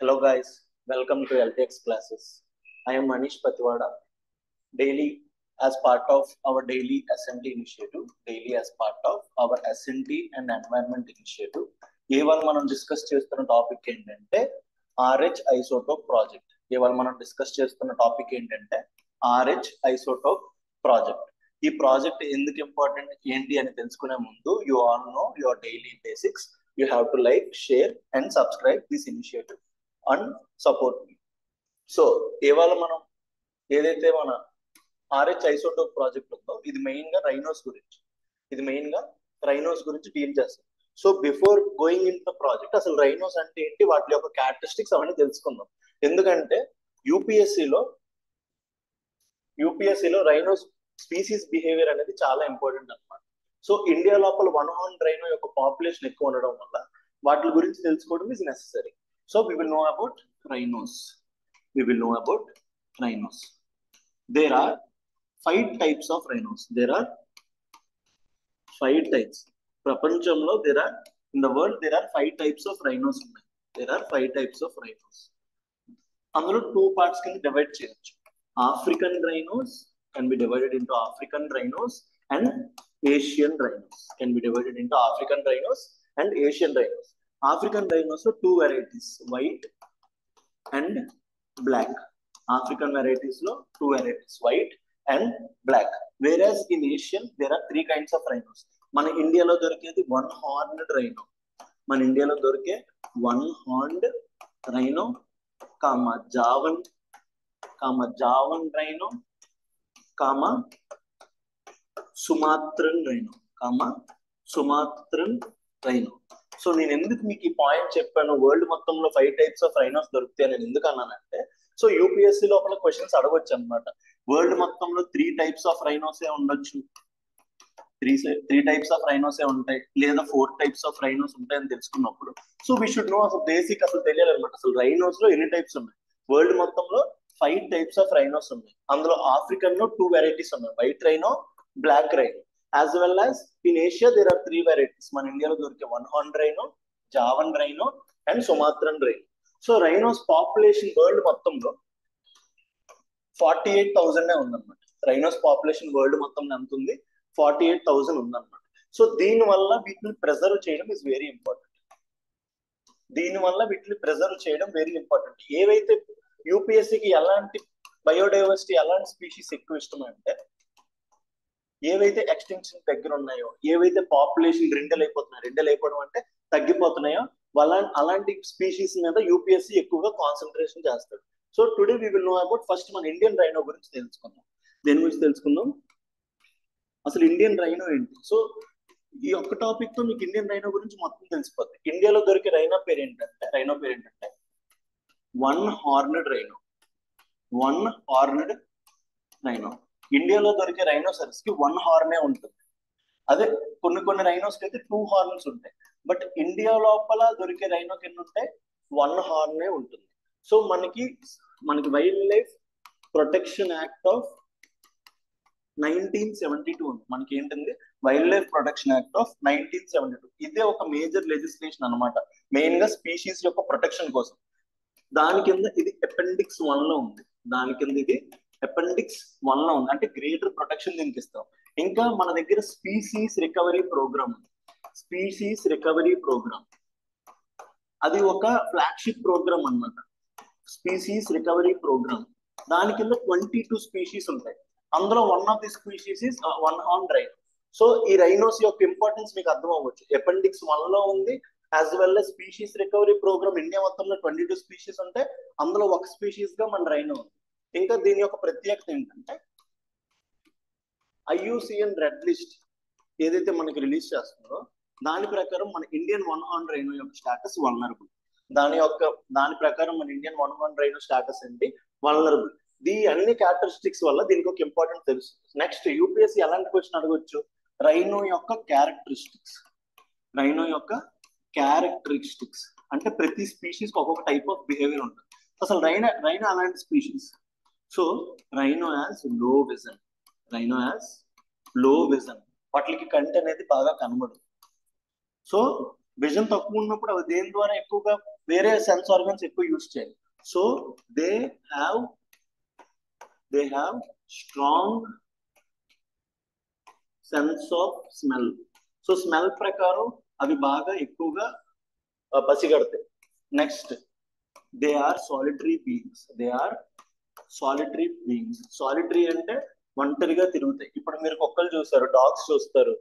Hello guys, welcome to LTX classes. I am Manish Patiwada. Daily as part of our daily SNT initiative, daily as part of our SNT and environment initiative. ఇవాళ మనం discuss చేస్తున్న topic ఏంటంటే RH isotope project. ఇవాళ మనం discuss చేస్తున్న topic ఏంటంటే RH isotope project. ఈ project ఎందుకు ఇంపార్టెంట్ ఏంటి అని తెలుసుకునే ముందు you all know your daily basics. You have to like, share and subscribe this initiative and support me. So ఇవాళ మనం ఏదైతే మన RH ఐసోటోప్ ప్రాజెక్ట్ ఉందో ఇది మెయిన్ గా రైనోస్ గురించి డీల్ చేస్తాం. So before going in the project అసలు రైనోస్ అంటే ఏంటి, వాటి యొక్క క్యారెక్టరిస్టిక్స్ అవన్నీ తెలుసుకుందాం. ఎందుకంటే యూపీఎస్సిలో రైనోస్ స్పీసీస్ బిహేవియర్ అనేది చాలా ఇంపార్టెంట్ అన్నమాట. సో ఇండియా లోపల వన్ హార్న్ రైనో యొక్క పాపులేషన్ ఎక్కువ ఉండడం వల్ల వాటి గురించి తెలుసుకోవడం is necessary. So we will know about rhinos. There are 5 types of rhinos. There are 5 types. ప్రపంచంలో in the world there are 5 types of rhinos ఉన్నాయి. There are 5 types of rhinos. అందులో 2 parts కింద డివైడ్ చేయొచ్చు. African rhinos can be divided into African rhinos and Asian rhinos can be divided into African rhinos and Asian rhinos. African rhinos లో 2 varieties, white and black. African varieties లో 2 varieties, white and black. Whereas in Asian there are 3 kinds of rhinos. మన ఇండియాలో దొరికేది one horned rhino. one horned rhino, Javan rhino, Sumatran rhino. So నేను ఎందుకు మీకు ఈ point చెప్పాను, వరల్డ్ మొత్తంలో 5 టైప్స్ ఆఫ్ రైనోస్ దొరుకుతాయి నేను ఎందుకు అన్నానంటే, సో యూపీఎస్సీ లోపల క్వశ్చన్స్ అడగొచ్చు అనమాట. వరల్డ్ మొత్తంలో 3 టైప్స్ ఆఫ్ రైనోసే ఉండొచ్చు, 3 టైప్స్ ఆఫ్ రైనోసే ఉంటాయి, లేదా 4 టైప్స్ ఆఫ్ రైనోస్ ఉంటాయని తెలుసుకున్నప్పుడు సో వీ షుడ్ నో అసలు బేసిక్ అసలు తెలియాలన్నమాట. అసలు రైనోస్ లో ఎన్ని టైప్స్ ఉన్నాయి? వరల్డ్ మొత్తంలో 5 టైప్స్ ఆఫ్ రైనోస్ ఉన్నాయి. అందులో ఆఫ్రికన్ లో 2 వెరైటీస్ ఉన్నాయి, white rhino, black rhino. As well as in Asia there are 3 varieties. మన ఇండియాలో దొరికే one horned rhino, Javan rhino and Sumatran rhino. So rhinos population world మొత్తంలో 48,000 ఉందన్నమాట. రైనోస్ పాపులేషన్ వరల్డ్ మొత్తంలో ఎంత ఉంది? 48,000 ఉందన్నమాట. సో దీనివల్ల వీటిని ప్రిజర్వ్ చేయడం ఇస్ వెరీ ఇంపార్టెంట్. ఏవైతే యూపీఎస్సీకి ఎలాంటి బయోడైవర్సిటీ, ఎలాంటి స్పీషీస్ ఎక్కువ ఇష్టం అంటే, ఏవైతే ఎక్స్టెన్షన్ దగ్గర ఉన్నాయో, ఏవైతే పాపులేషన్ రెండల్ అయిపోవడం అంటే తగ్గిపోతున్నాయో అలాంటి స్పీషీస్ మీద యూపీఎస్సీ ఎక్కువగా కాన్సన్ట్రేషన్ చేస్తాడు. So today we will know about first మన ఇండియన్ రైనో గురించి తెలుసుకుందాం. దేని గురించి తెలుసుకుందాం? అసలు ఇండియన్ రైనో ఏంటి? సో ఈ ఒక్క టాపిక్ తో మీకు ఇండియన్ రైనో గురించి మొత్తం తెలిసిపోతుంది. ఇండియాలో దొరికే రైనో పేరు ఏంటంటే వన్ హార్నెడ్ రైనో. ఇండియాలో దొరికే రైనోసరస్ కి 1 హార్నే ఉంటుంది. అదే కొన్ని రైనోస్ కి అయితే 2 హార్న్స్ ఉంటాయి. బట్ ఇండియా లోపల దొరికే రైనోకి ఎన్ని ఉంటాయి? 1 హార్నే ఉంటుంది. సో మనకి wild life protection act of 1972 ఉంది. మనకి ఏంటంటే wild life protection act of 1972. ఇదే ఒక మేజర్ లెజిస్లేషన్ అనమాట, మెయిన్ గా స్పీషీస్ యొక్క ప్రొటెక్షన్ కోసం. దాని కింద ఇది అపెండిక్స్ 1 లో ఉంది. అంటే గ్రేటర్ ప్రొటెక్షన్ దీనికి ఇస్తాం. ఇంకా మన దగ్గర స్పీసీస్ రికవరీ ప్రోగ్రామ్ అది ఒక ఫ్లాగ్షిప్ ప్రోగ్రామ్ అన్నమాట. స్పీసీస్ రికవరీ ప్రోగ్రామ్ దాని కింద 22 స్పీషీస్ ఉంటాయి. అందులో one of the species is one horn rhino. So ఈ రైనోస్ యొక్క ఇంపార్టెన్స్ మీకు అర్థం అవ్వచ్చు. అపెండిక్స్ 1 లో ఉంది, as well as species recovery programme. India మొత్తంలో 22 స్పీషీస్ ఉంటాయి, అందులో ఒక స్పీషీస్ గా మన రైనో ఉంది. ఇంకా దీని యొక్క ప్రత్యేకత ఏంటంటే IUCN రెడ్ లిస్ట్ ఏదైతే మనకి రిలీజ్ చేస్తుందో దాని ప్రకారం మన ఇండియన్ వన్ హార్న్ రైనో యొక్క స్టాటస్ వల్నరబుల్. దాని ప్రకారం మన Indian one horn rhino status ఏంటి? వల్నరబుల్. ఈ అన్ని క్యారెక్టరిస్టిక్స్ వల్ల దీనికి ఒక ఇంపార్టెంట్ తెలుసు. నెక్స్ట్ యూపీఎస్సీ ఎలాంటి క్వశ్చన్ అడగొచ్చు? రైనో యొక్క క్యారెక్టరిస్టిక్స్ అంటే ప్రతి స్పీషీస్ ఒక్కొక్క టైప్ ఆఫ్ బిహేవియర్ ఉంటుంది. అసలు రైనో అలాంటి స్పీషీస్. సో రైనో హ్యాస్ లో విజన్. వాటికి కంటి అనేది బాగా కనబడదు. సో విజన్ తక్కువ ఉన్నప్పుడు అవి దేని ద్వారా ఎక్కువగా వేరే సెన్స్ ఆర్గన్స్ ఎక్కువ యూజ్ చేయాలి. So they have strong sense of smell. So smell ప్రకారం అవి బాగా ఎక్కువగా పసిగడతాయి. Next, they are solitary beings. Solitary అంటే ఒంటరిగా తిరుగుతాయి. ఇప్పుడు మీరు కుక్కలు చూస్తారు, డాగ్స్ చూస్తారు,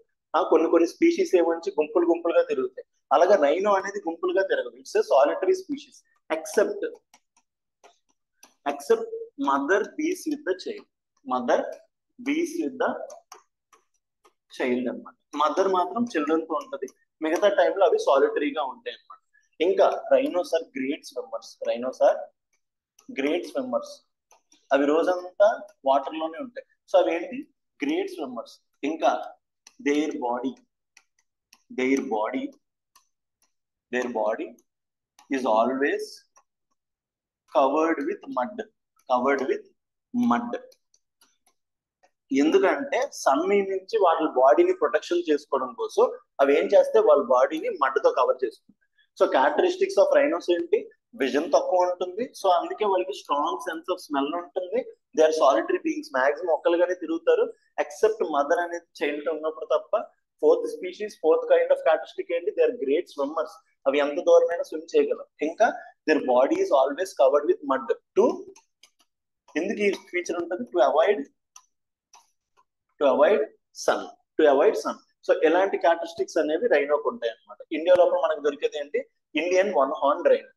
కొన్ని స్పీషీస్ ఏమంచి గుంపులుగా తిరుగుతాయి. అలాగే రైనో అనేది గుంపులుగా తిరగదు. It's solitary species except mother bees with the child అనమాట. మదర్ మాత్రం చిల్డ్రన్ తో ఉంటది, మిగతా టైంలో అవి సాలిటరీగా ఉంటాయి అనమాట. ఇంకా రైనోస్ ఆర్ గ్రేట్ స్విమ్మర్స్. అవి రోజంతా వాటర్ లోనే ఉంటాయి. సో అవి ఏంటి? Great swimmers. ఇంకా their body is always covered with mud. ఎందుకంటే సన్ నుంచి వాళ్ళ బాడీని ప్రొటెక్షన్ చేసుకోవడం కోసం అవి ఏం చేస్తే వాళ్ళ బాడీని మడ్డుతో కవర్ చేసుకుంటాయి. సో క్యారెక్టరిస్టిక్స్ ఆఫ్ రైనోస్ ఏంటి? విజన్ తక్కువ ఉంటుంది, సో అందుకే వాళ్ళకి స్ట్రాంగ్ సెన్స్ ఆఫ్ స్మెల్ ఉంటుంది. They are solitary beings, maximum ఒక్కలుగానే తిరుగుతారు, ఎక్సెప్ట్ మదర్ అనేది చైల్డ్ ఉన్నప్పుడు తప్ప. ఫోర్త్ కైండ్ ఆఫ్ క్యారెక్టరిస్టిక్ ఏంటి? They are great swimmers. అవి ఎంత దూరమైనా స్విమ్ చేయగలరు. ఇంకా their body is always covered with mud. ఎందుకు ఈ ఫీచర్ ఉంటుంది? To avoid sun. సో ఎలాంటి క్యారెక్టరిస్టిక్స్ అనేవి రైనోకి ఉంటాయి అనమాట. ఇండియా లోపల మనకు దొరికేది ఏంటి? Indian 1 horn rhino.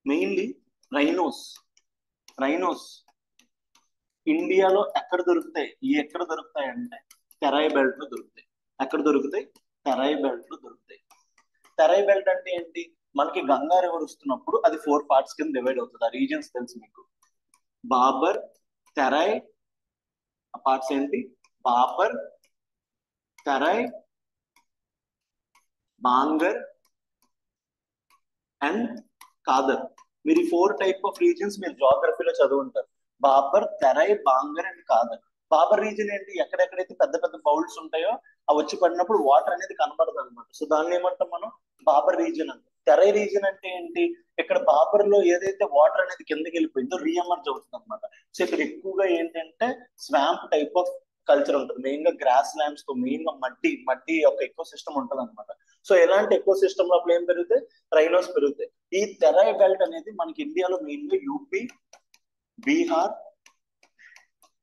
Mainly rhinos ఇండియాలో ఎక్కడ దొరుకుతాయి అంటే తెరాయి బెల్ట్ లో దొరుకుతాయి. ఎక్కడ దొరుకుతాయి? తెరాయి బెల్ట్ లో దొరుకుతాయి. తెరాయి బెల్ట్ అంటే ఏంటి? మనకి గంగా రివర్ వస్తున్నప్పుడు అది 4 పార్ట్స్ కింద డివైడ్ అవుతుంది. ఆ రీజన్స్ తెలుసు మీకు. బాబర్, తెరాయి. ఆ పార్ట్స్ ఏంటి? బాబర్, తెరాయి, బాంగర్ అండ్ కాదర్. మీరు 4 టైప్ ఆఫ్ రీజన్స్ మీరు జాగ్రఫీలో చదువుంటారు. బాబర్, తెరాయి, బాంగర్ అండ్ కాదర్. బాబర్ రీజన్ ఏంటి? ఎక్కడెక్కడైతే పెద్ద పెద్ద బౌల్స్ ఉంటాయో అవి వచ్చి పడినప్పుడు వాటర్ అనేది కనబడదు అనమాట. సో దాన్ని ఏమంటాం మనం? బాబర్ రీజన్ అంటాం. తెరాయి రీజన్ అంటే ఏంటి? ఇక్కడ బాబర్ లో ఏదైతే వాటర్ అనేది కిందకి వెళ్ళిపోయిందో రీఎమర్జ్ అవుతుంది అనమాట. సో ఇక్కడ ఎక్కువగా ఏంటంటే స్వాంప్ టైప్ ఆఫ్ కల్చర్ ఉంటుంది. మెయిన్ గా గ్రాస్ ల్యాండ్స్ తో, మెయిన్ గా మట్టి యొక్క ఎకో సిస్టమ్ ఉంటుంది అనమాట. సో ఎలాంటి ఎకో సిస్టమ్ లోపల ఏం పెరుగుతాయి? రైనోస్ పెరుగుతాయి. ఈ తెరాయి బెల్ట్ అనేది మనకి ఇండియాలో మెయిన్ గా యూపీ, బీహార్,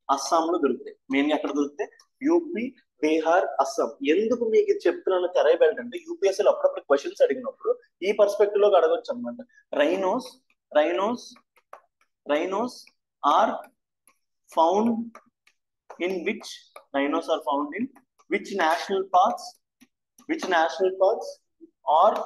అస్సాంలో దొరుకుతాయి. మెయిన్ గా ఎక్కడ దొరుకుతాయి? యూపీ, బీహార్, అస్సాం. ఎందుకు మీకు చెప్తున్నాను తెరాయి బెల్ట్ అంటే, యూపీఎస్సీలో అప్పుడప్పుడు క్వశ్చన్స్ అడిగినప్పుడు ఈ పర్స్పెక్టివ్ లో అడగొచ్చు అనమాట. Rhinos are found in which national parks or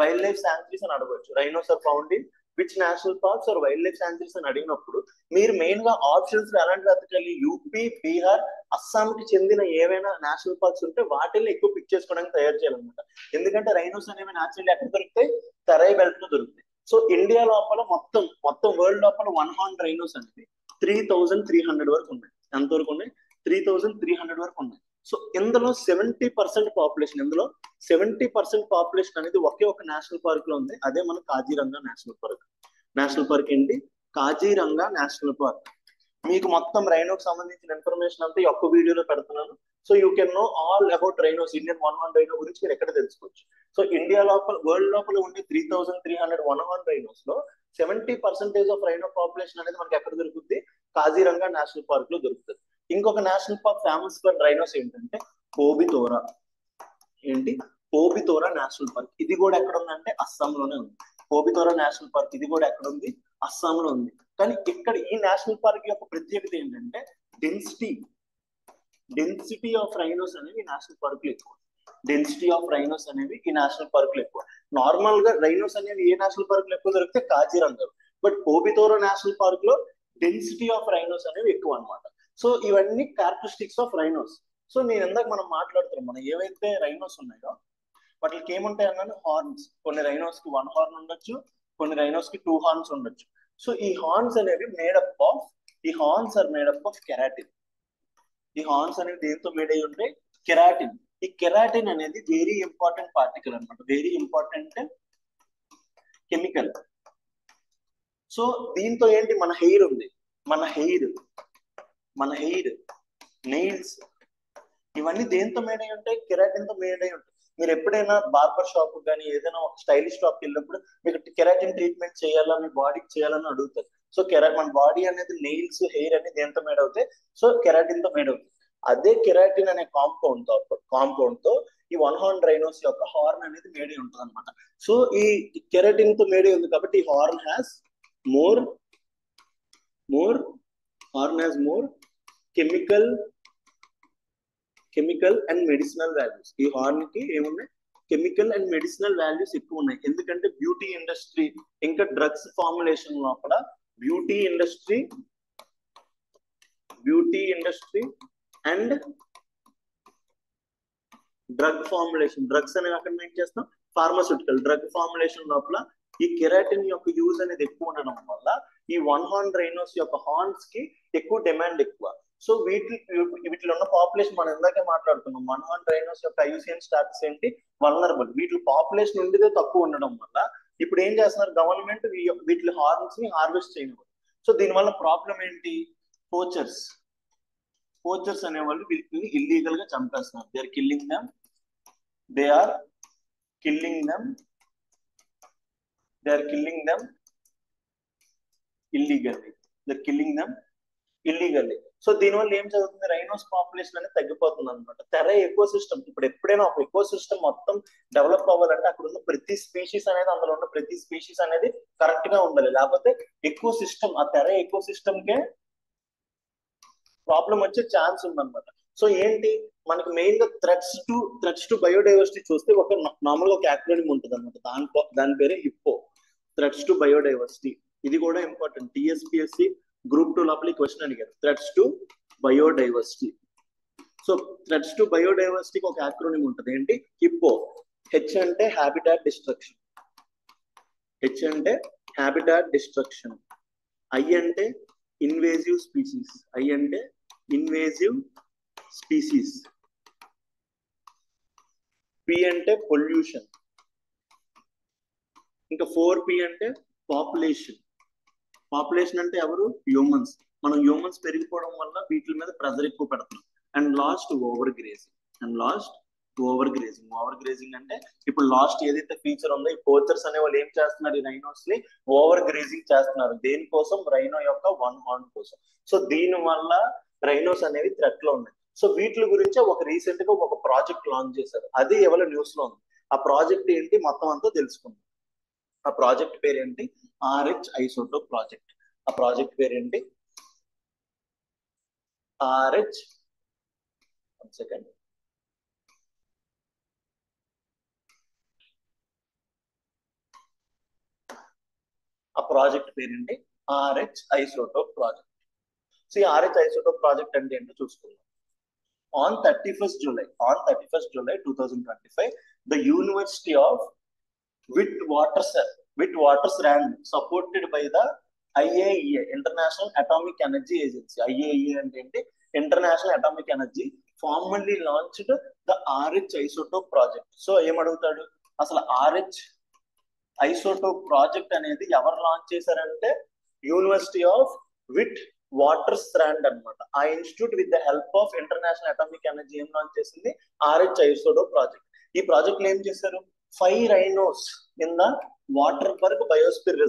wildlife sanctuaries అని అడగవచ్చు. Rhinos are found in which national parks or wildlife sanctuaries అని అడిగినప్పుడు మీరు మెయిన్ గా ఆప్షన్స్ ఎలాంటి వెతకాలి? యూపీ, బీహార్, అస్సాం కి చెందిన ఏవైనా నేషనల్ పార్క్స్ ఉంటే వాటిని ఎక్కువ పిక్ చేసుకోవడానికి తయారు చేయాలన్నమాట. ఎందుకంటే రైనోస్ అనేవి న్యాచురల్లీ ఎక్కడ దొరుకుతాయి? తెరాయి బెల్ట్ లో దొరుకుతాయి. సో ఇండియా లోపల మొత్తం వరల్డ్ లోపల 1 హార్న్ రైనోస్ అనేది 3300 వరకు ఉన్నాయి. ఎంతవరకు ఉన్నాయి? 3300 వరకు ఉన్నాయి. సో ఇందులో 70% పాపులేషన్ అనేది ఒకే ఒక నేషనల్ పార్క్ లో ఉంది. అదే మన కాజీరంగా నేషనల్ పార్క్ ఏంటి? Kaziranga national park. మీకు మొత్తం రైనోకి సంబంధించిన ఇన్ఫర్మేషన్ అంతా ఈ ఒక్క వీడియోలో పెడుతున్నాను. So you can know all about rhinos. Indian 1 horn rhino గురించి మీరు ఎక్కడ తెలుసుకోవచ్చు. సో ఇండియా లోపల, వరల్డ్ లోపల ఉండే 3300 1 హార్న్ రైనోస్ లో 70% ఆఫ్ రైనో పాపులేషన్ అనేది మనకి ఎక్కడ దొరుకుతుంది? కాజీరంగా నేషనల్ పార్క్ లో దొరుకుతుంది. ఇంకొక national park famous for rhinos ఏంటంటే పోబితోరా నేషనల్ పార్క్. ఇది కూడా ఎక్కడ ఉందంటే అస్సాంలోనే ఉంది. పోబితోరా నేషనల్ పార్క్ ఇది కూడా ఎక్కడ ఉంది? అస్సాంలో ఉంది. కానీ ఇక్కడ ఈ నేషనల్ పార్క్ యొక్క ప్రత్యేకత ఏంటంటే డెన్సిటీ ఆఫ్ రైనోస్ అనేవి నేషనల్ పార్క్ లో ఎక్కువ. నార్మల్ గా రైనోస్ అనేవి ఏ నేషనల్ పార్క్ లో ఎక్కువ దొరికితే Kaziranga. But Pobitora national park లో డెన్సిటీ ఆఫ్ రైనోస్ అనేవి ఎక్కువ అనమాట. సో ఇవన్నీ క్యారెక్టరిస్టిక్స్ ఆఫ్ రైనోస్. సో నేను ఇందాక మనం మాట్లాడుతున్నాం, మనం ఏవైతే రైనోస్ ఉన్నాయో వాటికి ఏముంటాయి అన్నాను? హార్న్స్. కొన్ని రైనోస్ కి 1 హార్న్ ఉండొచ్చు, కొన్ని రైనోస్ కి 2 హార్న్స్ ఉండొచ్చు. సో ఈ హార్న్స్ అనేవి మేడప్ ఆఫ్ కెరాటిన్. ఈ హార్న్స్ అనేవి దేంతో మేడ్ అయి ఉంటాయి? కెరాటిన్. ఈ కెరాటిన్ అనేది వెరీ ఇంపార్టెంట్ పార్టికల్ అనమాట, వెరీ ఇంపార్టెంట్ కెమికల్. సో దీంతో ఏంటి, మన హెయిర్ ఉంది, మన హెయిర్ నెయిల్స్ ఇవన్నీ దేంతో మేడ్ అయి ఉంటాయి, కెరాటిన్ తో మేడ్ అయి ఉంటాయి. మీరు ఎప్పుడైనా బార్బర్ షాప్ కానీ ఏదైనా ఒక స్టైలిష్ షాప్కి వెళ్ళినప్పుడు మీకు కెరాటిన్ ట్రీట్మెంట్ చేయాలా, మీ బాడీకి చేయాలని అడుగుతారు. సో మన బాడీ అనేది నెయిల్స్ హెయిర్ అనేది దేంతో మేడ్ అవుతాయి, సో కెరాటిన్ తో మేడ్ అవుతాయి. అదే కెరాటిన్ అనే కాంపౌండ్ తో ఈ వన్ హార్న్ రైనోస్ యొక్క హార్న్ అనేది మేడ్ అయి ఉంటుంది అనమాట. సో ఈ కెరాటిన్ తో మేడ్ అయి ఉంది కాబట్టి ఈ horn has more chemical and medicinal values. ఈ హార్న్ కి ఏమున్నాయి, కెమికల్ అండ్ మెడిసినల్ వాల్యూస్ ఎక్కువ ఉన్నాయి. ఎందుకంటే బ్యూటీ ఇండస్ట్రీ ఇంకా డ్రగ్స్ ఫార్ములేషన్ లోపల beauty industry and drug formulation, drugs అనేవి అక్కడ ఏం చేస్తాం, ఫార్మాస్యూటికల్ డ్రగ్ ఫార్ములేషన్ లోపల ఈ కెరాటిన్ యొక్క యూజ్ అనేది ఎక్కువ ఉండడం వల్ల ఈ వన్ హార్న్ రైనోస్ యొక్క హార్న్స్ కి ఎక్కువ డిమాండ్ ఎక్కువ. సో వీటిలో ఉన్న పాపులేషన్ మనం ఇందాకే మాట్లాడుతున్నాం, వన్ హార్న్ రైనోస్ యొక్క ఐయుసిఎన్ స్టాటస్ ఏంటి, వల్నరబుల్. వీటి పాపులేషన్ ఉండేదే తక్కువ ఉండడం వల్ల ఇప్పుడు ఏం చేస్తున్నారు, గవర్నమెంట్ వీటి హార్న్స్ ని హార్వెస్ట్ చేయకూడదు. సో దీనివల్ల ప్రాబ్లం ఏంటి, పోచర్స్ అనేవాళ్ళు వీటిని ఇల్లీగల్ గా చంపేస్తున్నారు. They are killing them illegally. So దీనివల్ల ఏం జరుగుతుంది, రైనోస్ పాపులేషన్ అనేది తగ్గిపోతుంది అనమాట. తెర ఎకో సిస్టమ్, ఇప్పుడు ఎప్పుడైనా ఒక ఎకో సిస్టమ్ మొత్తం డెవలప్ అవ్వాలంటే అక్కడ ఉన్న ప్రతి స్పీషీస్ అనేది, అందులో ఉన్న ప్రతి స్పీషీస్ అనేది కరెక్ట్ గా ఉండాలి. లేకపోతే ఎకో సిస్టమ్, ఆ తెర ఎకో సిస్టమ్ కే ప్రాబ్లం వచ్చే ఛాన్స్ ఉందన్నమాట. సో ఏంటి, మనకి మెయిన్ గా థ్రెట్స్ టు బయోడైవర్సిటీ చూస్తే ఒక నార్మల్ ఒక యాక్రోనిమ్ ఉంటుంది అనమాట, దాని పేరే హిప్పో, థ్రెట్స్ టు బయోడైవర్సిటీ. ఇది కూడా ఇంపార్టెంట్, టిఎస్పిఎస్సి గ్రూప్ 2 లోపల క్వశ్చన్ అడిగారు, threats to biodiversity. So threats to బయోడైవర్సిటీకి ఒక యాక్రోనిమ్ ఉంటుంది, ఏంటి, హిప్పో. హెచ్ అంటే హ్యాబిటాట్ డిస్ట్రక్షన్, ఐ అంటే ఇన్వేజివ్ స్పీసీస్, పి అంటే పొల్యూషన్, ఇంకా 4P అంటే పాపులేషన్ అంటే ఎవరు, హ్యూమన్స్. మనం హ్యూమన్స్ పెరిగిపోవడం వల్ల వీటి మీద ప్రెజర్ ఎక్కువ పెడుతున్నాం. అండ్ లాస్ట్ ఓవర్ గ్రేజింగ్ అంటే ఇప్పుడు లాస్ట్ ఏదైతే ఫీచర్ ఉందో, ఈ పోచర్స్ అనే వాళ్ళు ఏం చేస్తున్నారు, ఈ రైనోస్ ని ఓవర్ గ్రేజింగ్ చేస్తున్నారు. దేనికోసం, రైనో యొక్క వన్ హార్న్ కోసం. సో దీని వల్ల రైనోస్ అనేవి థ్రెట్ లో ఉన్నాయి. సో వీటి గురించి ఒక రీసెంట్ గా ఒక ప్రాజెక్ట్ లాంచ్ చేశారు, అది ఎవరి న్యూస్ లో ఉంది. ఆ ప్రాజెక్ట్ ఏంటి మొత్తం అంతా తెలుసుకుందాం. ఆ ప్రాజెక్ట్ పేరేంటి, RH ఐసోటోప్ ప్రాజెక్ట్. ఆ ప్రాజెక్ట్ పేరేంటి, RH ఆ ప్రాజెక్ట్ పేరేంటి, RH ఐసోటోప్ ప్రాజెక్ట్. సో ఈ RH ఐసోటోప్ ప్రాజెక్ట్ అంటే ఏంటో చూసుకుందాం. On 31st July 2025, the University of Witwatersrand, supported by the IAEA, International Atomic Energy Agency. IAEA అంటే ఏంటి, International Atomic Energy, formally launched the RH isotope project. So ఏమడుగుతాడు, అసలు RH isotope project అనేది ఎవరు launch చేశారంటే, యూనివర్సిటీ ఆఫ్ Witwatersrand అన్నమాట. ఆ institute with the help of international atomic energy ఏం లాంచ్ చేసింది, RH ఐసోటోప్ ప్రాజెక్ట్. ఈ ప్రాజెక్ట్ లో ఏం చేశారు, 5 rhinos in the Waterberg biosphere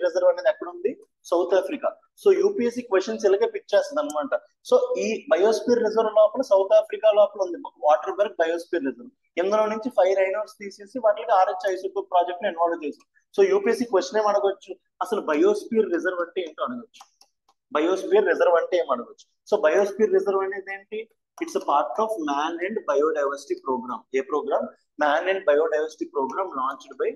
reserve అనేది ఎక్కడ ఉంది, South Africa. So UPSC questions ఇలాగే పిక్ చేస్తుంది అనమాట. సో ఈ బయోస్పియర్ రిజర్వ్ లోపల సౌత్ ఆఫ్రికా లోపల ఉంది వాటర్బర్గ్ బయోస్పియర్ రిజర్వ్. ఇందులో నుంచి 5 రైనోస్ తీసేసి వాటికి RH ఐసోటోప్ ప్రాజెక్ట్ ని ఇన్వాల్వ్ చేసి. సో యూపీఎస్సీ క్వశ్చన్ ఏం అడగొచ్చు, అసలు బయోస్పియర్ రిజర్వ్ అంటే ఏంటో అడగొచ్చు. సో బయోస్పియర్ రిజర్వ్ అనేది ఏంటి, it's a part of man and biodiversity programme. ఏ programme, man and biodiversity programme launched by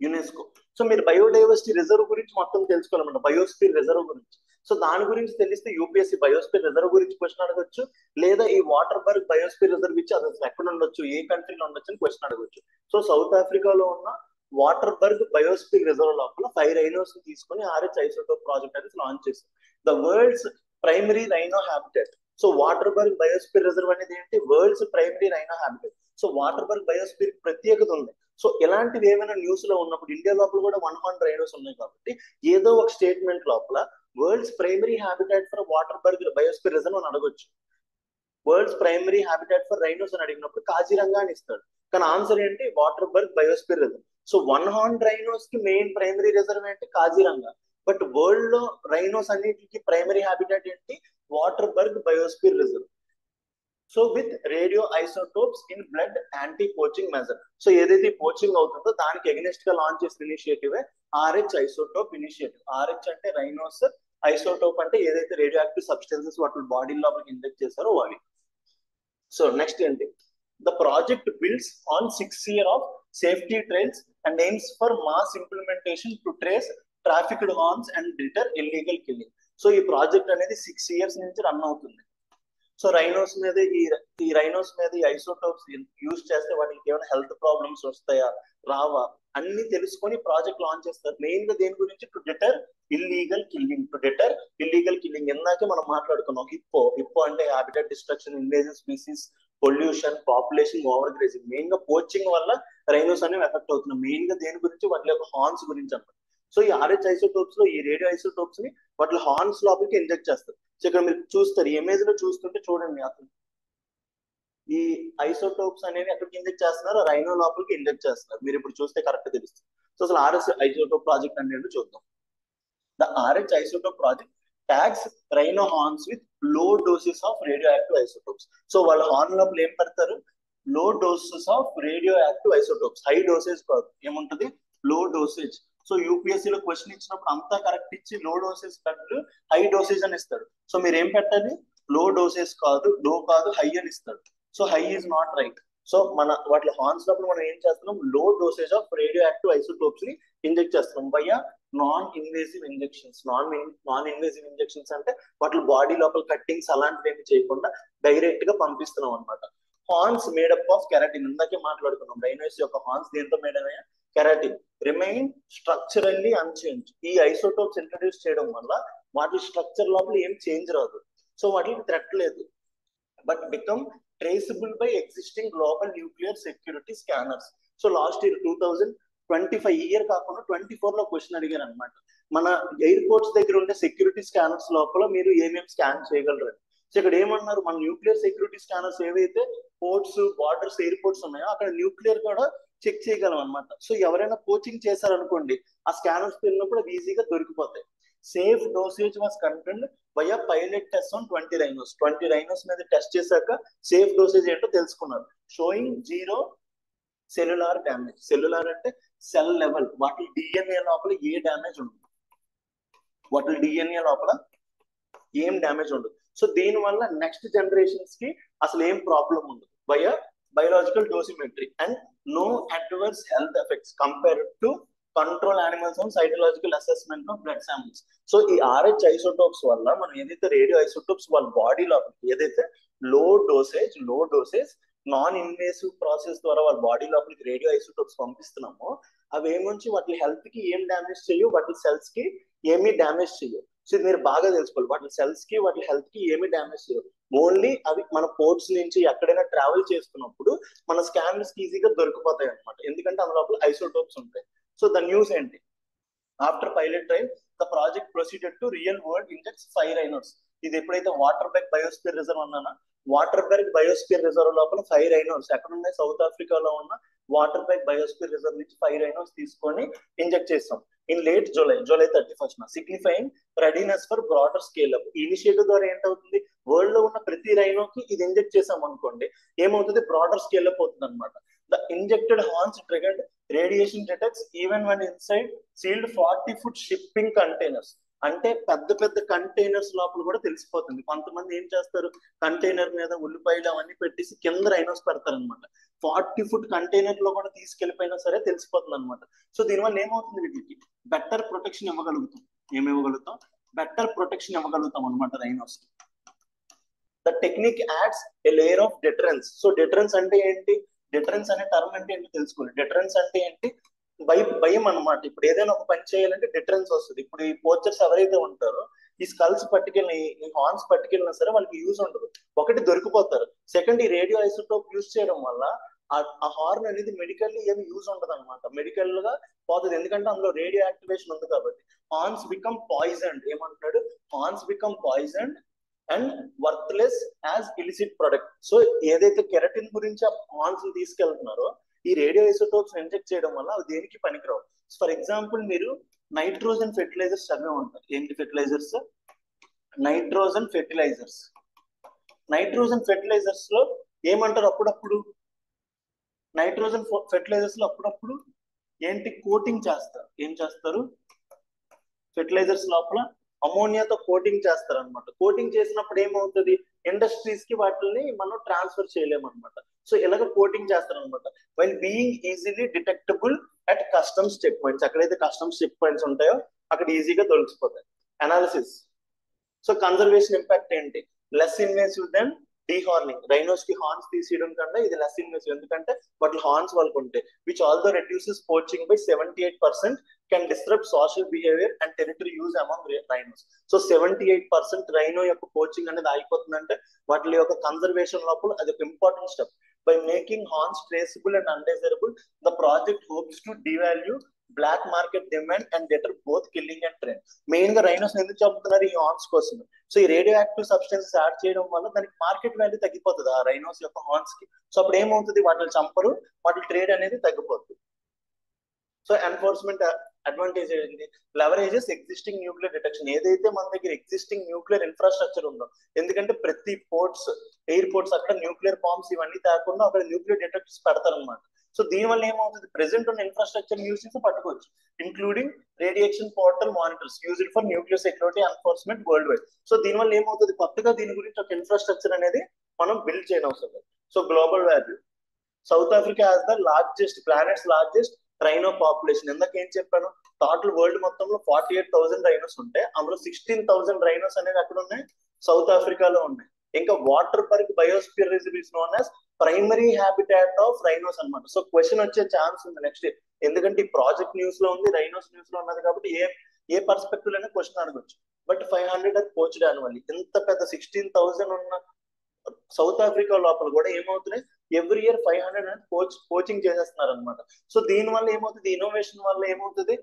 UNESCO. So మీరు బయోడైవర్సిటీ రిజర్వ్ గురించి మొత్తం తెలుసుకోవాలన్నమాట, బయోస్పియర్ రిజర్వ్ గురించి. సో దాని గురించి తెలిస్తే యూపీఎస్సీ బయోస్పియర్ రిజర్వ్ గురించి క్వశ్చన్ అడగొచ్చు, లేదా ఈ వాటర్బర్గ్ బయోస్పియర్ రిజర్వ్ ఇచ్చి అది ఎక్కడ ఉండొచ్చు, ఏ కంట్రీలో ఉండొచ్చు అని క్వశ్చన్ అడగొచ్చు. సో సౌత్ ఆఫ్రికాలో ఉన్న వాటర్బర్గ్ బయోస్పియర్ రిజర్వ్ లోపల 5 రైనోస్ తీసుకుని RH ఐసోటోప్ ప్రాజెక్ట్ అనేది లాంచ్ చేసింది. The world's primary rhino habitat. So Waterberg biosphere reserve అనేది ఏంటి, world's primary rhino habitat. So Waterberg biosphere ప్రత్యేకత ఉంది. సో ఇలాంటివి ఏమైనా న్యూస్ లో ఉన్నప్పుడు ఇండియా లోపల కూడా 100 రైనోస్ ఉన్నాయి కాబట్టి ఏదో ఒక స్టేట్మెంట్ లోపల world's primary habitat for Waterberg biosphere reserve అని అడగొచ్చు. World's primary habitat for rhinos అని అడిగినప్పుడు కాజీరంగా అని ఇస్తాడు. కానీ ఆన్సర్ ఏంటి, Waterberg biosphere reserve. So 100 rhinos కి మెయిన్ ప్రైమరీ రిజర్వ్ ఏంటి, కాజీరంగా. బట్ వరల్డ్ లో రైనోస్ అన్నిటికి ప్రైమరీ హ్యాబిటాట్ ఏంటి, Waterberg biosphere reserve. So with radio isotopes in blood anti poaching measure. So ఏదైతే పోచింగ్ అవుతుందో దానికి ఎగనెస్ట్ గా లాంచ్ చేసిన initiative RH isotope initiative. RH అంటే రైనోస్, ఐసోటోప్ అంటే ఏదైతే రేడియో యాక్టివ్ సబ్స్టెన్సెస్ వాటి బాడీ లోపలికి ఇంజెక్ట్ చేస్తారో అవి. సో నెక్స్ట్ ఏంటి, the project builds on 6 years of safety trials and aims for mass implementation to trace trafficked horns and deter illegal killing. So ఈ project అనేది 6 years నుంచి run అవుతుంది. So rhinos మీద ఈ రైనోస్ మీద ఈ ఐసోటోప్స్ యూజ్ చేస్తే వాటికి ఏమైనా హెల్త్ ప్రాబ్లమ్స్ వస్తాయా రావా అన్ని తెలుసుకొని ప్రాజెక్ట్ లాంచ్ చేస్తారు. మెయిన్ గా దేని గురించి, to deter illegal killing. To deter illegal killing ఇందాకే మనం మాట్లాడుకున్నాం. హిప్పో అంటే habitat destruction, invasive species, pollution, population over grazing. Main గా పోచింగ్ వల్ల రైనోస్ అనేవి ఎఫెక్ట్ అవుతున్నాయి. మెయిన్ గా దేని గురించి, వాటి యొక్క హార్న్స్ గురించి అన్నమాట. సో ఈ RH ఐసోటోప్స్ లో ఈ రేడియో ఐసోటోప్స్ ని వాటి హార్న్స్ లోపలికి ఇంజెక్ట్ చేస్తారు. సో ఇక్కడ మీరు చూస్తారు, ఇమేజ్ లో చూస్తుంటే చూడండి, అసలు ఈ ఐసోటోప్స్ అనేవి ఎక్కడికి ఇంజెక్ట్ చేస్తున్నారు, రైనో లోపలికి ఇంజెక్ట్ చేస్తున్నారు. మీరు ఇప్పుడు చూస్తే కరెక్ట్ తెలుస్తుంది. సో అసలు RH ఐసోటోప్ ప్రాజెక్ట్ అనేది చూద్దాం. The RH isotope project tags rhino horns with లో doses of radio active isotopes. So వాళ్ళ హార్న్ లోపల ఏం పెడతారు, లో doses of radio active isotopes. High dosage కాదు, ఏముంటది, లో డోసేజ్. సో యూపీఎస్సీ లో క్వశ్చన్ ఇచ్చినప్పుడు అంతా కరెక్ట్ ఇచ్చి లో డోసేజ్ పెట్టు, హై డోసేజ్ అని ఇస్తాడు. సో మీరు ఏం పెట్టాలి, లో డోసేజ్ కాదు, లో కాదు, హై అని ఇస్తాడు. So high is not right. So మన వాటి హార్న్స్ లోపల మనం ఏం చేస్తున్నాం, low dosage of radio active isotopes ని ఇంజెక్ట్ చేస్తున్నాం బయ్యా non invasive injections. Non invasive injections అంటే వాటి బాడీ లోపల కట్టింగ్స్ అలాంటివి ఏమి చేయకుండా డైరెక్ట్ గా పంపిస్తున్నాం అనమాట. Horns made up of keratin. ఇందాకే మాట్లాడుకున్నాం, రైనోస్ యొక్క హార్న్స్ దేంతో మేడ్ అయ్యా, కెరాటిన్. Remain structurally unchanged. ఈ ఐసోటోప్స్ ఇంట్రడ్యూస్ చేయడం వల్ల వాటి స్ట్రక్చర్ లోపల ఏం చేంజ్ రాదు. సో వాటికి థ్రెట్ లేదు. But become traceable by existing global nuclear security scanners. So last year 2025 year కాకుండా 24 లో క్వశ్చన్ అడిగారు అనమాట. మన ఎయిర్పోర్ట్స్ దగ్గర ఉండే సెక్యూరిటీ స్కానర్స్ లోపల మీరు ఏమేమి స్కాన్ చేయగలరు. సో ఇక్కడ ఏమన్నారు, మన న్యూక్లియర్ సెక్యూరిటీ స్కానర్స్ ఏవైతే పోర్ట్స్, బార్డర్స్, ఎయిర్పోర్ట్స్ ఉన్నాయో అక్కడ న్యూక్లియర్ కూడా చెక్ చేయగలం అనమాట. సో ఎవరైనా కోచింగ్ చేశారనుకోండి, ఆ స్కానర్స్ వెళ్ళినప్పుడు అవి ఈజీగా దొరికిపోతాయి. Safe dosage was content via pilot test on 20 rhinos. 20 rhinos మీద టెస్ట్ చేశాక సేఫ్ డోసేజ్ ఏంటో తెలుసుకున్నారు. Showing 0 cellular damage. సెల్యులార్ అంటే సెల్ లెవెల్, వాటి డిఎన్ఏ లోపల ఏ డ్యామేజ్ ఉండదు, వాటి డిఎన్ఏ లోపల ఏం డ్యామేజ్ ఉండదు. సో దీని వల్ల నెక్స్ట్ జనరేషన్స్ కి అసలు ఏం ప్రాబ్లం ఉండదు via biological dosimetry and no adverse health effects compared to control animals on cytological assessment of blood samples. So ఈ RH ఐసోటోప్స్ వల్ల మనం ఏదైతే రేడియో ఐసోటోప్స్ వాళ్ళ బాడీ లోపలికి ఏదైతే లో డోసేజ్ నాన్ ఇన్వేసివ్ ప్రాసెస్ ద్వారా వాళ్ళ బాడీ లోపలికి రేడియో ఐసోటోప్స్ పంపిస్తున్నామో అవి ఏముంచి వాటి హెల్త్ కి ఏం డ్యామేజ్ చేయవు, వాటి సెల్స్ కి ఏమీ డ్యామేజ్ చేయవు. సో ఇది మీరు బాగా తెలుసుకోవాలి, వాటి సెల్స్ కి వాటి హెల్త్ కి ఏమీ డ్యామేజ్ చేయవు. ఓన్లీ అవి మన పోర్ట్స్ నుంచి ఎక్కడైనా ట్రావెల్ చేస్తున్నప్పుడు మన స్కానర్స్ కి ఈజీగా దొరికిపోతాయి అనమాట, ఎందుకంటే అందులో ఐసోటోప్స్ ఉంటాయి. సో ద న్యూస్ ఏంటి, after pilot trail the project proceeded to real world injects 5 rhinos. ఇది ఎప్పుడైతే వాటర్బర్గ్ బయోస్పియర్ రిజర్వ్ అన్నానా, వాటర్బర్గ్ బయోస్పియర్ రిజర్వ్ లోపల 5 రైనోస్ ఎక్కడ ఉన్నాయి, సౌత్ ఆఫ్రికాలో ఉన్న వాటర్బర్గ్ బయోస్పియర్ రిజర్వ్ నుంచి 5 రైనోస్ తీసుకొని ఇంజెక్ట్ చేస్తాం in late July 31st, signifying readiness for broader scale up. ఈ ఇనిషియేటివ్ ద్వారా ఏంటవుతుంది, వరల్డ్ లో ఉన్న ప్రతి రైనోకి ఇది ఇంజెక్ట్ చేసాం అనుకోండి, ఏమవుతుంది, బ్రాడర్ స్కేల్ అప్ అవుతుంది అనమాట. The injected horns triggered radiation detects even one inside sealed 40 foot shipping containers. అంటే పెద్ద పెద్ద కంటైనర్స్ లోపల కూడా తెలిసిపోతుంది. కొంతమంది ఏం చేస్తారు, కంటైనర్ మీద ఉల్లిపాయలు అవన్నీ పెట్టేసి కింద రైనోస్ పెడతారు అనమాట. 40 foot కంటైనర్ లో కూడా తీసుకెళ్లిపోయినా సరే తెలిసిపోతుంది అనమాట. సో దీనివల్ల ఏమవుతుంది, వీటికి బెటర్ ప్రొటెక్షన్ ఇవ్వగలుగుతాం. ఏమివ్వగలుగుతాం, బెటర్ ప్రొటెక్షన్ ఇవ్వగలుగుతాం అనమాట rhinos. The technique ads A layer of deterrence. So deterrence అంటే ఏంటి, డిటరెన్స్ అనే టర్మ్ అంటే ఏంటి తెలుసుకోవాలి. డిటరెన్స్ అంటే ఏంటి, భయం అనమాట. ఇప్పుడు ఏదైనా ఒక పని చేయాలంటే డిటరెన్స్ వస్తుంది. ఇప్పుడు ఈ పోచర్స్ ఎవరైతే ఉంటారో ఈ స్కల్స్ పట్టుకెళ్ళిన ఈ హార్న్స్ పట్టుకెళ్ళినా సరే వాళ్ళకి యూజ్ ఉండదు. ఒకటి దొరికిపోతారు, సెకండ్ ఈ రేడియో ఐసోటోప్ యూజ్ చేయడం వల్ల ఆ హార్న్ అనేది మెడికల్లీ ఏమి యూజ్ ఉండదు అనమాట, మెడికల్ గా పోతుంది, ఎందుకంటే అందులో రేడియో యాక్టివేషన్ ఉంది కాబట్టి. హార్న్స్ బికమ్ పాయిజన్, ఏమంటున్నాడు, horns become poison and worthless as illicit product. So ఏదైతే కెరటిన్ గురించి ఆ హార్న్స్ తీసుకెళ్తున్నారో ఈ రేడియో ఐసోటోప్స్ ఇంజెక్ట్ చేయడం వల్ల అవి దేనికి పనికిరావు. ఫర్ ఎగ్జాంపుల్ మీరు నైట్రోజన్ ఫెర్టిలైజర్స్ చదివే ఉంటారు. ఏంటి fertilizers? Nitrogen fertilizers. Nitrogen fertilizers లో ఏమంటారు అప్పుడప్పుడు, నైట్రోజన్ ఫెర్టిలైజర్స్ లో అప్పుడప్పుడు ఏంటి కోటింగ్ చేస్తారు. ఏం చేస్తారు? ఫెర్టిలైజర్స్ లోపల అమోనియాతో కోటింగ్ చేస్తారు అనమాట. కోటింగ్ చేసినప్పుడు ఏమవుతుంది, ఇండస్ట్రీస్ కి వాటిని మనం ట్రాన్స్ఫర్ చేయలేమన్నమాట. సో ఇలాగ కోటింగ్ చేస్తారు అనమాట. While being easily detectable at customs check points, ఎక్కడైతే కస్టమ్స్ చెక్ పాయింట్స్ ఉంటాయో అక్కడ ఈజీగా దొరికిపోతాయి. అనాలిసిస్. సో కన్జర్వేషన్ ఇంపాక్ట్ ఏంటి? Less invasive than dehorning. Rhinos కి హార్న్స్ తీసేయడం కన్నా ఇది లెస్ ఇన్వేసివ్, ఎందుకంటే వాటి హార్న్స్ వాళ్ళకు ఉంటాయి. Which although reduces poaching by 78%, can disturb social behaviour and territory use among rhinos. So 78% rhino యొక్క పోచింగ్ అనేది ఆగిపోతుందంటే వాటి యొక్క కన్జర్వేషన్ లోపల అది ఒక important step. By making horns traceable and undesirable, the project hopes to devalue black market demand and deter both killing and trend. Main గా rhinos ఎందుకు చంపుతున్నారు? ఈ హార్న్స్ కోసం. సో ఈ రేడియో యాక్టివ్ సబ్స్టెన్సెస్ యాడ్ చేయడం వల్ల దానికి మార్కెట్ వాల్యూ తగ్గిపోతుంది ఆ రైనోస్ యొక్క హార్న్స్ కి. సో అప్పుడు ఏమవుతుంది, వాటిని చంపరు, వాటి ట్రేడ్ అనేది తగ్గిపోతుంది. సో ఎన్ఫోర్స్మెంట్ అడ్వాంటేజ్ ఏంటి? లెవరేజెస్ ఎగ్జిస్టింగ్ న్యూక్లియర్ డిటెక్షన్. ఏదైతే మన దగ్గర ఎగ్జిస్టింగ్ న్యూక్లియర్ ఇన్ఫ్రాస్ట్రక్చర్ ఉందో, ఎందుకంటే ప్రతి పోర్ట్స్, ఎయిర్పోర్ట్స్ అక్కడ న్యూక్లియర్ బాంబ్స్ ఇవన్నీ తేకుండా అక్కడ న్యూక్లియర్ డిటెక్టర్స్ పెడతారనమాట. సో దీనివల్ల ఏమవుతుంది, ప్రెసెంట్ ఉన్న ఇన్ఫ్రాస్ట్రక్చర్ యూజ్ చేసి పట్టుకోవచ్చు, including radiation portal monitors used for nuclear security enforcement world wide. So దీనివల్ల ఏమవుతుంది, కొత్తగా దీని గురించి ఒక ఇన్ఫ్రాస్ట్రక్చర్ అనేది మనం బిల్డ్ చేయడం అవసరం. So global value, south Africa has the largest, planets largest rhino population. ఇందాక ఏం చెప్పాను, టోటల్ వరల్డ్ మొత్తంలో 48,000 రైనోస్ ఉంటాయి, అందులో 16,000 రైనోస్ అనేది అక్కడ ఉన్నాయి, సౌత్ ఆఫ్రికాలో ఉన్నాయి. ఇంకా Waterberg biosphere reserve is known as primary habitat of rhinos అనమాట. సో క్వశ్చన్ వచ్చే ఛాన్స్ ఉంది నెక్స్ట్, ఎందుకంటే ఈ ప్రాజెక్ట్ న్యూస్ లో ఉంది, రైనోస్ న్యూస్ లో ఉన్నది కాబట్టి ఏ పర్స్పెక్టివ్ అయినా క్వశ్చన్ అడగొచ్చు. బట్ 500 అది పోచ్డ్ యాన్యువల్లీ. ఇంత పెద్ద 16,000 ఉన్న సౌత్ ఆఫ్రికా లోపల కూడా ఏమవుతున్నాయి, ఎవ్రీ ఇయర్ 500 అనేది కోచింగ్ చేసేస్తున్నారు అనమాట. సో దీని వల్ల ఏమవుతుంది, ఇన్నోవేషన్ వల్ల ఏమవుతుంది,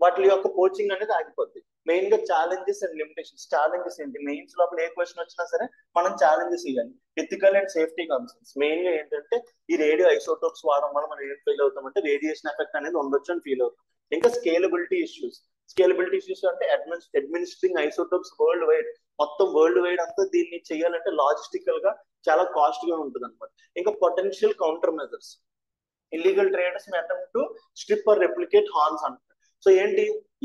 వాటి యొక్క కోచింగ్ అనేది ఆగిపోద్ది. మెయిన్ గా ఛాలెంజెస్ అండ్ లిమిటేషన్స్. ఛాలెంజెస్ ఏంటి, మెయిన్స్ లోపల ఏ క్వశ్చన్ వచ్చినా సరే మనం ఛాలెంజెస్ ఇవ్వాలి. Ethical and safety concerns. Main గా ఏంటంటే ఈ రేడియో ఐసోటోప్స్ వాడడం వల్ల మనం ఏం ఫీల్ అవుతామంటే రేడియేషన్ ఎఫెక్ట్ అనేది ఉండొచ్చు అని ఫీల్ అవుతాం. ఇంకా స్కేలబిలిటీ ఇష్యూస్. స్కేలబిలిటీ ఇష్యూస్ అంటే అడ్మినిస్ట్రింగ్ ఐసోటోప్స్ వరల్డ్ వైడ్, మొత్తం వరల్డ్ వైడ్ అంతా దీన్ని చేయాలంటే లాజిస్టికల్ గా చాలా కాస్ట్ గా ఉంటుంది అనమాట. ఇంకా potential countermeasures. Illegal traders may attempt to strip or replicate horns అంటారు. సో ఏంటి,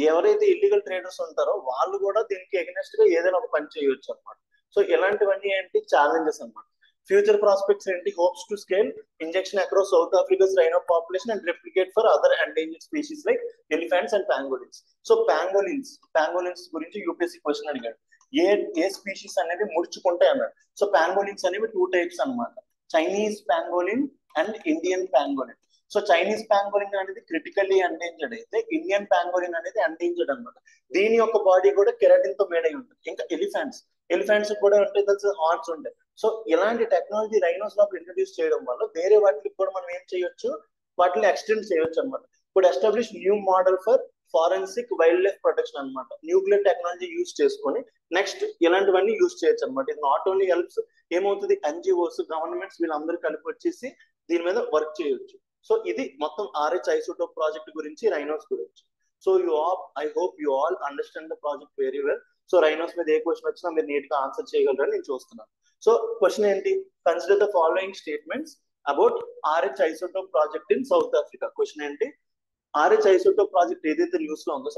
ఎవరైతే ఇల్లీగల్ ట్రేడర్స్ ఉంటారో వాళ్ళు కూడా దీనికి ఎగనెస్ట్ గా ఏదైనా ఒక పని చేయొచ్చు అనమాట. సో ఇలాంటివన్నీ ఏంటి, ఛాలెంజెస్ అనమాట. ఫ్యూచర్ ప్రాస్పెక్ట్స్ ఏంటి, hopes to scale injection across south Africa's rhino population and replicate for other endangered species like elephants and pangolins. So pangolins గురించి యూపీఎస్సీ క్వశ్చన్ అడిగాడు. ఏ స్పీషీస్ అనేది ముడుచుకుంటాయి అన్నాడు. సో పాంగోలిన్స్ అనేవి 2 టైప్స్ అనమాట, Chinese pangolin and Indian pangolin. So Chinese pangolin అనేది critically endangered అయితే Indian pangolin అనేది endangered అనమాట. దీని యొక్క బాడీ కూడా కెరాటిన్ తో మేడ్ అయి ఉంటుంది. ఇంకా ఎలిఫెంట్స్ కూడా ఉంటాయి, తెలుసు, హార్న్స్ ఉంటాయి. సో ఇలాంటి టెక్నాలజీ రైనోస్ లో ఇంట్రడ్యూస్ చేయడం వల్ల వేరే వాటికి కూడా మనం ఏం చేయొచ్చు, వాటిని ఎక్స్టెండ్ చేయొచ్చు అనమాట. ఇప్పుడు establish new model for forensic wild life protection అనమాట. న్యూక్లియర్ టెక్నాలజీ యూజ్ చేసుకొని నెక్స్ట్ ఇలాంటివన్నీ యూజ్ చేయొచ్చు అనమాట. ఇది నాట్ ఓన్లీ హెల్ప్స్, ఏమవుతుంది, ఎన్జిఓస్, గవర్నమెంట్స్ వీళ్ళందరూ కలిపి వచ్చేసి దీని మీద వర్క్ చేయొచ్చు. సో ఇది మొత్తం RH ఐసోటోప్ ప్రాజెక్ట్ గురించి, రైనోస్ గురించి. So I hope you all understand the project very well. So rhinos మీద ఏ క్వశ్చన్ వచ్చినా మీరు నీట్ గా ఆన్సర్ చేయగలరని నేను చూస్తున్నాను. సో క్వశ్చన్ ఏంటి, consider the following statements about RH isotope project in south Africa. Question ఏంటి, RH ఐసోటోప్ ప్రాజెక్ట్ ఏదైతే న్యూస్ లో ఉందో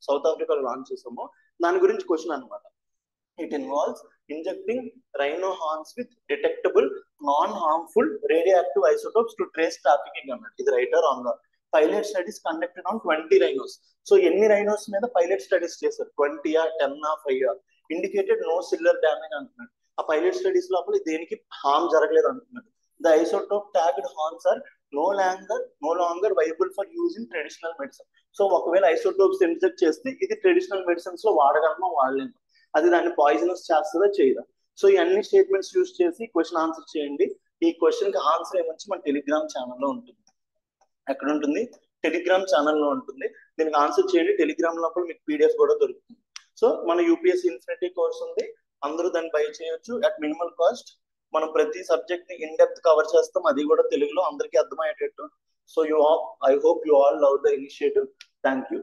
సౌత్ ఆఫ్రికాలో లాంచ్ చేసామో దాని గురించి క్వశ్చన్ అనమాట. It involves injecting rhino horns with detectable non-harmful radioactive isotopes to trace trafficking అన్నట్టు. ఇది right are wrong? Pilot studies conducted on 20 rhinos. So ఎన్ని రైనోస్ మీద పైలట్ స్టడీస్ చేశారు, 20 10 5 ఇండికేటెడ్ నో సిల్లర్ డ్యామేజ్ అంటున్నాడు. ఆ పైలట్ స్టడీస్ లోపల దేనికి హార్మ్ జరగలేదు అంటున్నాడు. The isotope tagged horns are no longer viable for use in traditional medicine. So ఒకవేళ ఐసోటోప్స్ ఇంజెక్ట్ చేస్తే ఇది ట్రెడిషనల్ మెడిసిన్స్ లో వాడగలమో వాడలేము. అది దాన్ని పాయిజనస్ చేస్తుందా చేయదా. సో ఈ అన్ని స్టేట్మెంట్స్ యూస్ చేసి క్వశ్చన్ ఆన్సర్ చేయండి. ఈ క్వశ్చన్ కి ఆన్సర్ ఏమొచ్చి మన టెలిగ్రామ్ ఛానల్లో ఉంటుంది. ఎక్కడ ఉంటుంది? టెలిగ్రామ్ ఛానల్లో ఉంటుంది. దీనికి ఆన్సర్ చేయండి. టెలిగ్రామ్ లోపల మీకు పీడిఎఫ్ కూడా దొరుకుతుంది. సో మన యూపీఎస్సీ ఇన్ఫినిటీ కోర్స్ ఉంది, అందరూ దాన్ని బై చేయొచ్చు అట్ మినిమల్ కాస్ట్. మనం ప్రతి సబ్జెక్ట్ ని ఇన్ డెప్త్ కవర్ చేస్తాం, అది కూడా తెలుగులో అందరికీ అర్థమయ్యేటట్టు. So I hope you all love the initiative. Thank you.